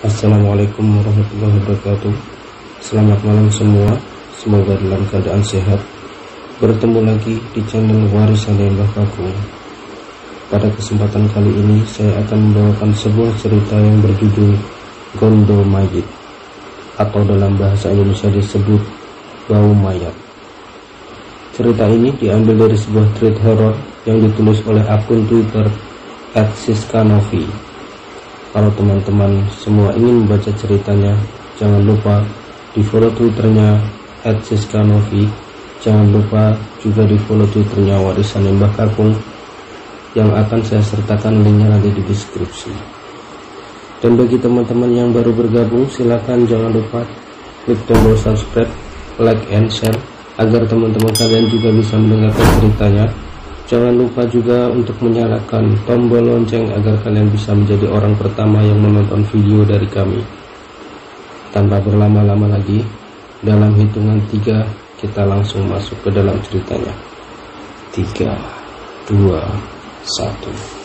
Assalamualaikum warahmatullahi wabarakatuh. Selamat malam semua. Semoga dalam keadaan sehat. Bertemu lagi di channel Warisan Mbah Kakung. Pada kesempatan kali ini saya akan membawakan sebuah cerita yang berjudul Gondo Mayit, atau dalam bahasa Indonesia disebut Bau Mayat. Cerita ini diambil dari sebuah thread horor yang ditulis oleh akun Twitter @siskanovi. Kalau teman-teman semua ingin membaca ceritanya, jangan lupa di follow Twitternya @siskanovi. Jangan lupa juga di follow Twitternya Warisan Mbah Kakung, yang akan saya sertakan linknya nanti di deskripsi. Dan bagi teman-teman yang baru bergabung, silakan jangan lupa klik tombol subscribe, like, and share agar teman-teman kalian juga bisa mendengarkan ceritanya. Jangan lupa juga untuk menyalakan tombol lonceng agar kalian bisa menjadi orang pertama yang menonton video dari kami. Tanpa berlama-lama lagi, dalam hitungan 3 kita langsung masuk ke dalam ceritanya. 3, 2, 1.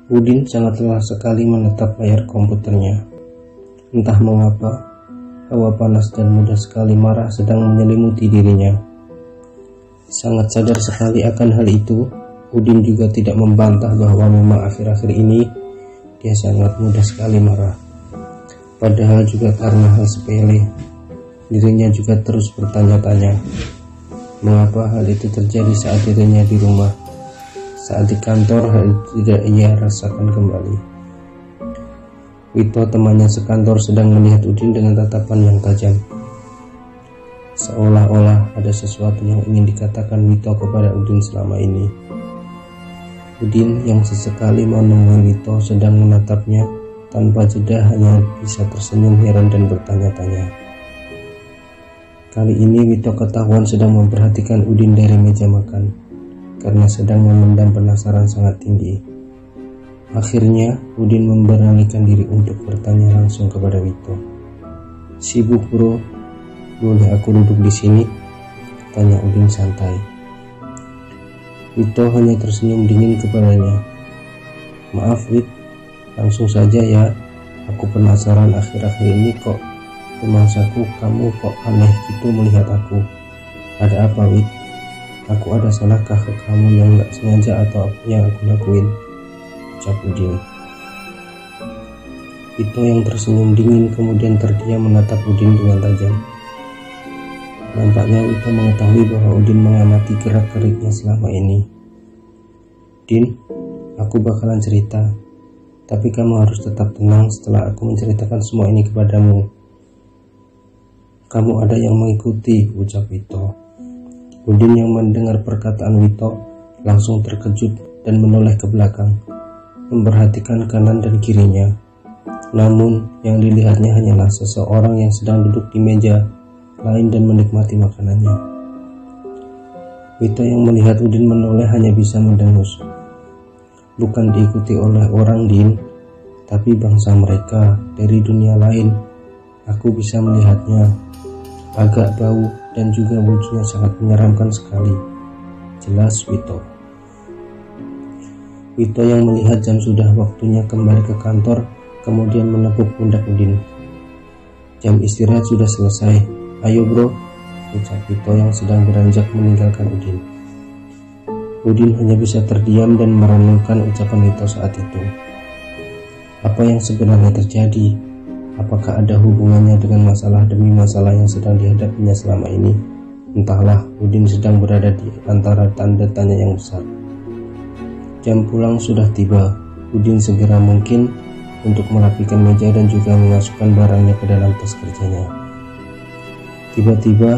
Udin sangat lelah sekali menatap layar komputernya. Entah mengapa, hawa panas dan mudah sekali marah sedang menyelimuti dirinya. Sangat sadar sekali akan hal itu, Udin juga tidak membantah bahwa memang akhir-akhir ini dia sangat mudah sekali marah. Padahal juga karena hal sepele, dirinya juga terus bertanya-tanya, mengapa hal itu terjadi saat dirinya di rumah. Saat di kantor, hal itu tidak ia rasakan kembali. Wito, temannya sekantor, sedang melihat Udin dengan tatapan yang tajam. Seolah-olah ada sesuatu yang ingin dikatakan Wito kepada Udin selama ini. Udin yang sesekali menemui Wito sedang menatapnya tanpa jeda, hanya bisa tersenyum heran dan bertanya-tanya. Kali ini Wito ketahuan sedang memperhatikan Udin dari meja makan, karena sedang memendam penasaran sangat tinggi. Akhirnya Udin memberanikan diri untuk bertanya langsung kepada Wito. "Sibuk bro, boleh aku duduk di sini?" tanya Udin santai. Wito hanya tersenyum dingin kepadanya. "Maaf Wit, langsung saja ya, aku penasaran akhir-akhir ini kok rumahku kamu kok aneh gitu melihat aku. Ada apa Wit? Aku ada salahkah ke kamu yang gak sengaja atau apa yang aku lakuin?" ucap Udin. Wito yang tersenyum dingin kemudian terdiam menatap Udin dengan tajam. Nampaknya Wito mengetahui bahwa Udin mengamati gerak-geriknya selama ini. "Din, aku bakalan cerita, tapi kamu harus tetap tenang setelah aku menceritakan semua ini kepadamu. Kamu ada yang mengikuti," ucap Wito. Udin yang mendengar perkataan Wito langsung terkejut dan menoleh ke belakang, memperhatikan kanan dan kirinya. Namun yang dilihatnya hanyalah seseorang yang sedang duduk di meja lain dan menikmati makanannya. Wito yang melihat Udin menoleh hanya bisa mendengus. "Bukan diikuti oleh orang, Din, tapi bangsa mereka dari dunia lain. Aku bisa melihatnya. Agak bau dan juga wujudnya sangat menyeramkan sekali," jelas Wito. Wito yang melihat jam sudah waktunya kembali ke kantor, kemudian menepuk pundak Udin. "Jam istirahat sudah selesai, ayo bro," ucap Wito yang sedang beranjak meninggalkan Udin. Udin hanya bisa terdiam dan merenungkan ucapan Wito saat itu. Apa yang sebenarnya terjadi? Apakah ada hubungannya dengan masalah demi masalah yang sedang dihadapinya selama ini? Entahlah, Udin sedang berada di antara tanda tanya yang besar. Jam pulang sudah tiba. Udin segera mungkin untuk merapikan meja dan juga memasukkan barangnya ke dalam tas kerjanya. Tiba-tiba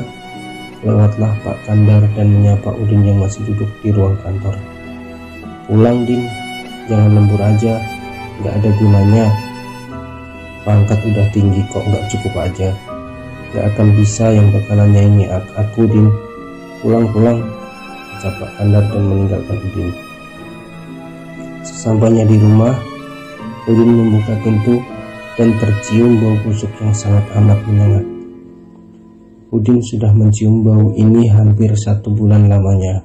lewatlah Pak Kandar dan menyapa Udin yang masih duduk di ruang kantor. "Pulang, Din, jangan lembur aja, nggak ada gunanya. Pangkat udah tinggi kok nggak cukup aja. Nggak akan bisa yang bakalan nyanyi aku, Din. Pulang," ucap Pak Kandar dan meninggalkan Udin. Sesampainya di rumah, Udin membuka pintu dan tercium bau busuk yang sangat amat menyengat. Udin sudah mencium bau ini hampir 1 bulan lamanya.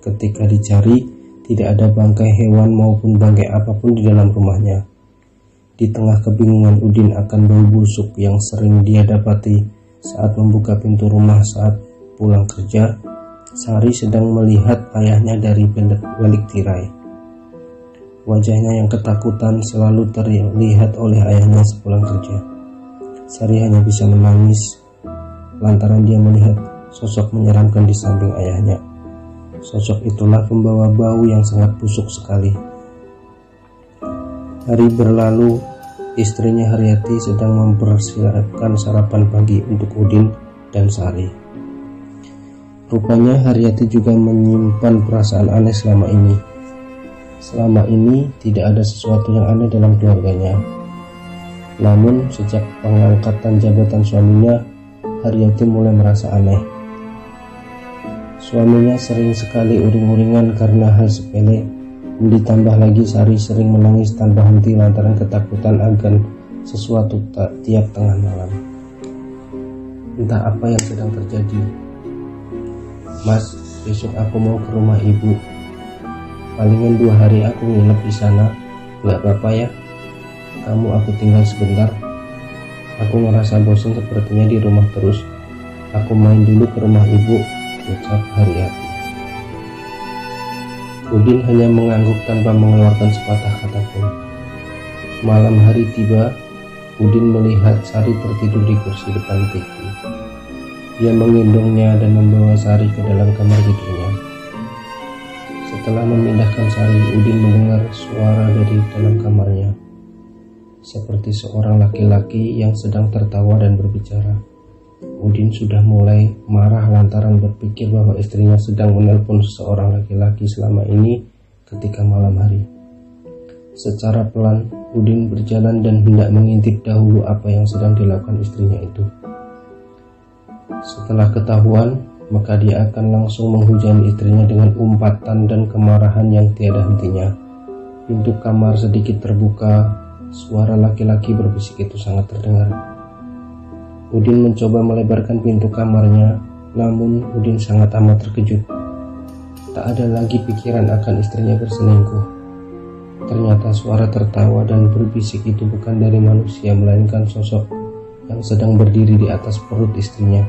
Ketika dicari, tidak ada bangkai hewan maupun bangkai apapun di dalam rumahnya. Di tengah kebingungan Udin akan bau busuk yang sering dia dapati saat membuka pintu rumah saat pulang kerja, Sari sedang melihat ayahnya dari balik tirai. Wajahnya yang ketakutan selalu terlihat oleh ayahnya sepulang kerja. Sari hanya bisa menangis lantaran dia melihat sosok menyeramkan di samping ayahnya. Sosok itulah pembawa bau yang sangat busuk sekali. Hari berlalu, istrinya Haryati sedang mempersiapkan sarapan pagi untuk Udin dan Sari. Rupanya Haryati juga menyimpan perasaan aneh selama ini. Selama ini tidak ada sesuatu yang aneh dalam keluarganya. Namun sejak pengangkatan jabatan suaminya, Haryati mulai merasa aneh. Suaminya sering sekali uring-uringan karena hal sepele. Ditambah lagi Sari sering menangis tanpa henti lantaran ketakutan akan sesuatu tiap tengah malam. Entah apa yang sedang terjadi. "Mas, besok aku mau ke rumah ibu. Palingan 2 hari aku nginep di sana. Gak apa-apa ya? Kamu aku tinggal sebentar. Aku ngerasa bosan sepertinya di rumah terus. Aku main dulu ke rumah ibu," ucap Haryati. Udin hanya mengangguk tanpa mengeluarkan sepatah kata pun. Malam hari tiba, Udin melihat Sari tertidur di kursi depan TV. Dia menggendongnya dan membawa Sari ke dalam kamar tidurnya. Setelah memindahkan Sari, Udin mendengar suara dari dalam kamarnya. Seperti seorang laki-laki yang sedang tertawa dan berbicara. Udin sudah mulai marah lantaran berpikir bahwa istrinya sedang menelpon seorang laki-laki selama ini ketika malam hari. Secara pelan, Udin berjalan dan hendak mengintip dahulu apa yang sedang dilakukan istrinya itu. Setelah ketahuan, maka dia akan langsung menghujani istrinya dengan umpatan dan kemarahan yang tiada hentinya. Pintu kamar sedikit terbuka. Suara laki-laki berbisik itu sangat terdengar. Udin mencoba melebarkan pintu kamarnya, namun Udin sangat amat terkejut. Tak ada lagi pikiran akan istrinya berselingkuh. Ternyata suara tertawa dan berbisik itu bukan dari manusia, melainkan sosok yang sedang berdiri di atas perut istrinya.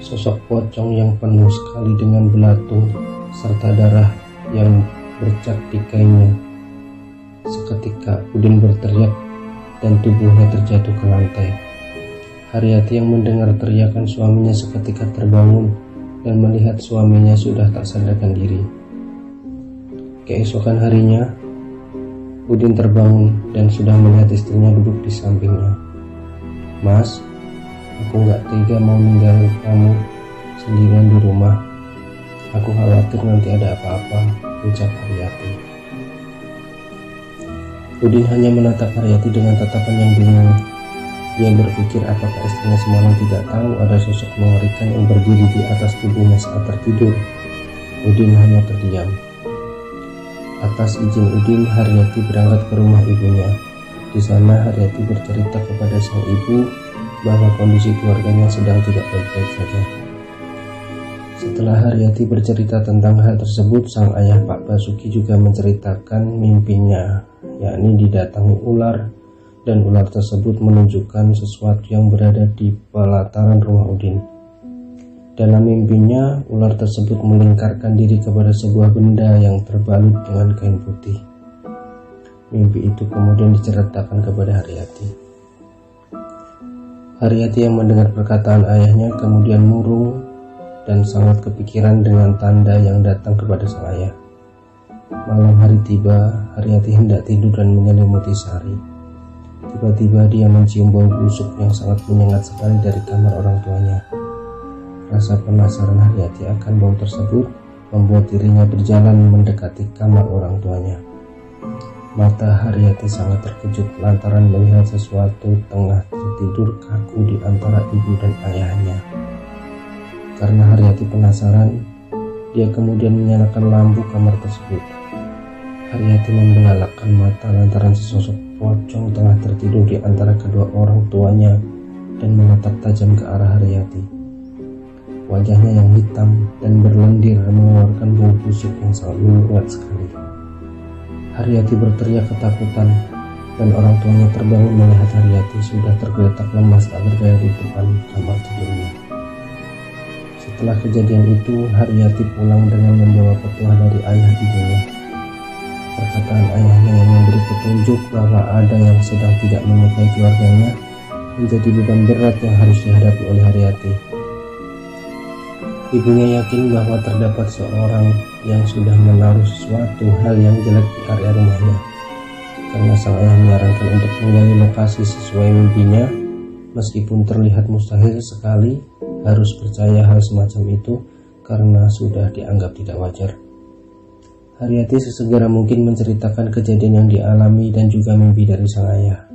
Sosok pocong yang penuh sekali dengan belatung serta darah yang bercak di kainnya. Seketika Udin berteriak dan tubuhnya terjatuh ke lantai. Haryati yang mendengar teriakan suaminya seketika terbangun dan melihat suaminya sudah tak sadarkan diri. Keesokan harinya, Udin terbangun dan sudah melihat istrinya duduk di sampingnya. "Mas, aku gak tega mau ninggalin kamu sendirian di rumah. Aku khawatir nanti ada apa-apa," ucap Haryati. Udin hanya menatap Haryati dengan tatapan yang bingung. Dia berpikir apakah istrinya semalam tidak tahu ada sosok mengerikan yang berdiri di atas tubuhnya saat tertidur. Udin hanya terdiam. Atas izin Udin, Haryati berangkat ke rumah ibunya. Di sana Haryati bercerita kepada sang ibu bahwa kondisi keluarganya sedang tidak baik-baik saja. Setelah Haryati bercerita tentang hal tersebut, sang ayah Pak Basuki juga menceritakan mimpinya, yakni didatangi ular, dan ular tersebut menunjukkan sesuatu yang berada di pelataran rumah Udin. Dalam mimpinya, ular tersebut melingkarkan diri kepada sebuah benda yang terbalut dengan kain putih. Mimpi itu kemudian diceritakan kepada Haryati. Haryati yang mendengar perkataan ayahnya kemudian murung dan sangat kepikiran dengan tanda yang datang kepada sang ayah. Malam hari tiba, Haryati hendak tidur dan menyelimuti Sari. Tiba-tiba dia mencium bau busuk yang sangat menyengat sekali dari kamar orang tuanya. Rasa penasaran Haryati akan bau tersebut membuat dirinya berjalan mendekati kamar orang tuanya. Mata Haryati sangat terkejut lantaran melihat sesuatu tengah tertidur kaku di antara ibu dan ayahnya. Karena Haryati penasaran, dia kemudian menyalakan lampu kamar tersebut. Haryati membelalakkan mata lantaran sesosok pocong tengah tertidur di antara kedua orang tuanya dan menatap tajam ke arah Haryati. Wajahnya yang hitam dan berlendir mengeluarkan bau busuk yang sangat menyengat sekali. Haryati berteriak ketakutan dan orang tuanya terbangun melihat Haryati sudah tergeletak lemas tak berdaya di depan kamar tidurnya. Setelah kejadian itu, Haryati pulang dengan membawa petuah dari ayah ibunya. Perkataan ayahnya yang memberi petunjuk bahwa ada yang sedang tidak menyukai keluarganya menjadi beban berat yang harus dihadapi oleh Haryati. Ibunya yakin bahwa terdapat seorang yang sudah menaruh sesuatu hal yang jelek di area rumahnya. Karena sang ayah menyarankan untuk menggali lokasi sesuai mimpinya, meskipun terlihat mustahil sekali, harus percaya hal semacam itu karena sudah dianggap tidak wajar. Haryati sesegera mungkin menceritakan kejadian yang dialami dan juga mimpi dari sang ayah.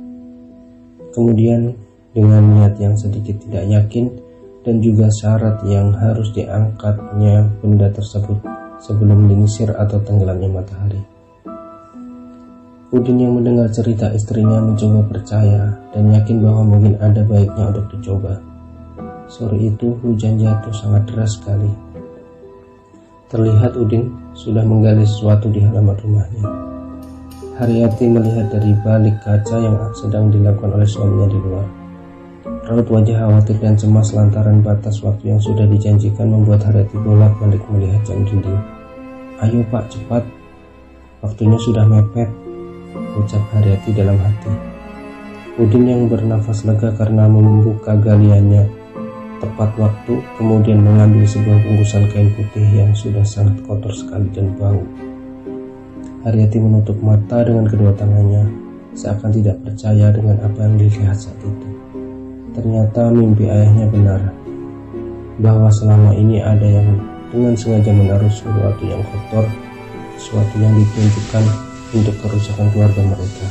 Kemudian dengan niat yang sedikit tidak yakin dan juga syarat yang harus diangkatnya benda tersebut sebelum dingsir atau tenggelamnya matahari. Udin yang mendengar cerita istrinya mencoba percaya dan yakin bahwa mungkin ada baiknya untuk dicoba. Sore itu hujan jatuh sangat deras sekali. Terlihat Udin sudah menggali sesuatu di halaman rumahnya. Haryati melihat dari balik kaca yang sedang dilakukan oleh suaminya di luar. Raut wajah khawatir dan cemas lantaran batas waktu yang sudah dijanjikan membuat Haryati bolak-balik melihat jam dinding. "Ayo Pak, cepat. Waktunya sudah mepet," ucap Haryati dalam hati. Udin yang bernafas lega karena membuka galiannya tepat waktu, kemudian mengambil sebuah bungkusan kain putih yang sudah sangat kotor sekali dan bau. Haryati menutup mata dengan kedua tangannya, seakan tidak percaya dengan apa yang dilihat saat itu. Ternyata mimpi ayahnya benar, bahwa selama ini ada yang dengan sengaja menaruh sesuatu yang kotor, sesuatu yang ditunjukkan untuk kerusakan keluarga mereka.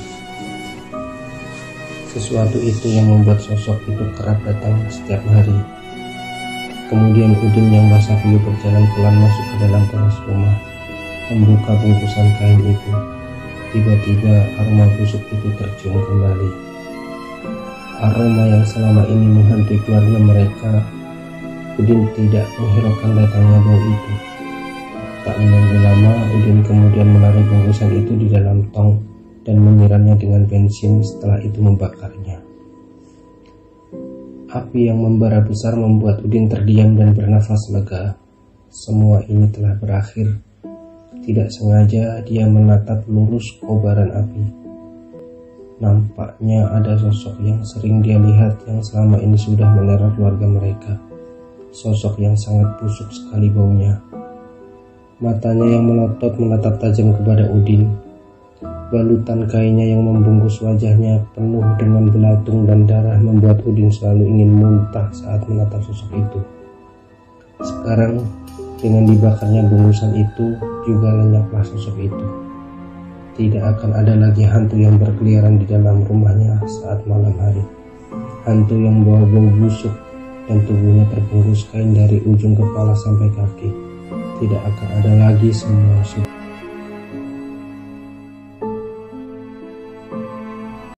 Sesuatu itu yang membuat sosok itu kerap datang setiap hari. Kemudian Udin yang basah kuyup berjalan pelan masuk ke dalam teras rumah, membuka bungkusan kain itu. Tiba-tiba aroma busuk itu tercium kembali. Aroma yang selama ini menghantui keluarga mereka. Udin tidak menghiraukan datangnya bau itu. Tak menunggu lama, Udin kemudian menaruh bungkusan itu di dalam tong dan menyiramnya dengan bensin, setelah itu membakarnya. Api yang membara besar membuat Udin terdiam dan bernafas lega. Semua ini telah berakhir. Tidak sengaja dia menatap lurus kobaran api. Nampaknya ada sosok yang sering dia lihat yang selama ini sudah meneror keluarga mereka. Sosok yang sangat busuk sekali baunya. Matanya yang melotot menatap tajam kepada Udin. Balutan kainnya yang membungkus wajahnya penuh dengan belatung dan darah membuat Udin selalu ingin muntah saat menatap sosok itu. Sekarang dengan dibakarnya bungkusan itu juga lenyaplah sosok itu. Tidak akan ada lagi hantu yang berkeliaran di dalam rumahnya saat malam hari. Hantu yang bawa bau busuk dan tubuhnya terbungkus kain dari ujung kepala sampai kaki. Tidak akan ada lagi semua